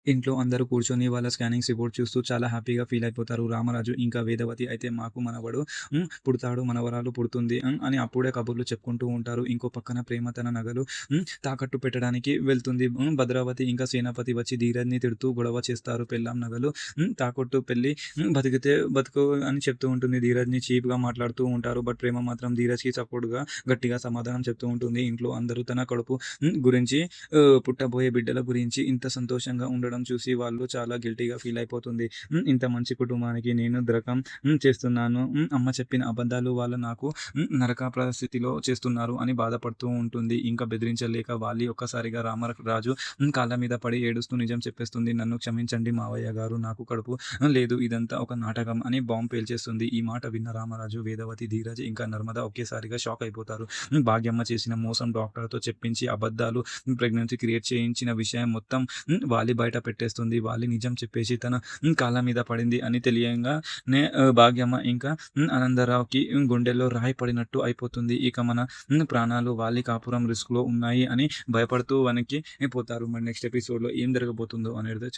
ఇంట్లో అందరూ కూర్చొని వాళ్ళ స్కానింగ్స్ రిపోర్ట్ చూస్తూ చాలా హ్యాపీగా ఫీల్ అయిపోతారు. రామరాజు ఇంకా వేదవతి అయితే మాకు మనవడు పుడతాడు, మనవరాలు పుడుతుంది అని అప్పుడే కబుర్లు చెప్పుకుంటూ ఉంటారు. ఇంకో పక్కన ప్రేమ తన నగలు తాకట్టు పెట్టడానికి వెళ్తుంది. భద్రావతి ఇంకా సేనాపతి వచ్చి ధీరజ్‌ని తిడుతూ గొడవ చేస్తారు. పెళ్ళాం నగలు తాకట్టు పెళ్లి బతికితే బతుకు అని చెప్తూ ఉంటుంది. ధీరజ్‌ని చీప్‌గా మాట్లాడుతూ ఉంటారు. బట్ ప్రేమ మాత్రం ధీరజ్‌కి సపోర్ట్‌గా గట్టిగా సమాధానం చెప్తూ ఉంటుంది. ఇంట్లో అందరూ తన కడుపు గురించి పుట్టబోయే బిడ్డల గురించి ఇంత సంతోషంగా ఉండడం చూసి వాళ్ళు చాలా గిల్టీగా ఫీల్ అయిపోతుంది. ఇంత మంచి కుటుంబానికి నేను ద్రోహం చేస్తున్నాను. అమ్మ చెప్పిన అబద్ధాలు వాళ్ళు నాకు నరక పరిస్థితిలో చేస్తున్నారు అని బాధపడుతూ ఉంటుంది. ఇంకా బెదిరించలేక వాలి ఒక్కసారిగా రామరాజు కాళ్ళ మీద పడి ఏడుస్తూ నిజం చెప్పేస్తుంది. నన్ను క్షమించండి మావయ్య గారు. నాకు కడుపు లేదు. ఇదంతా ఒక నాటకం అని బాంబ్ పేల్చేస్తుంది. ఈ మాట విన్న రామరాజు, వేదవతి, ధీరజ్ ఇంకా నర్మద ఒకేసారిగా షాక్ అయిపోతారు. భాగ్యమ్మ చేసిన మోసం, డాక్టర్‌తో చెప్పించి అబద్ధాలు, ప్రెగ్నెన్సీ క్రియేట్ చేయించిన విషయం మొత్తం వాలి బయట పెట్టేస్తుంది. వాలి నిజం చెప్పేసి తన కాళ్ళ మీద పడింది అని తెలియంగానే భాగ్యమ్మ ఇంకా ఆనందరావుకి గుండెల్లో రాయి పడినట్టు అయిపోతుంది. ఇక మన ప్రాణాలు వాలి కాపురం రిస్క్‌లో ఉన్నాయి అని భయపడుతూ వెనక్కి పోతారు. మరి నెక్స్ట్ ఎపిసోడ్‌లో ఏం జరగబోతుందో అనేది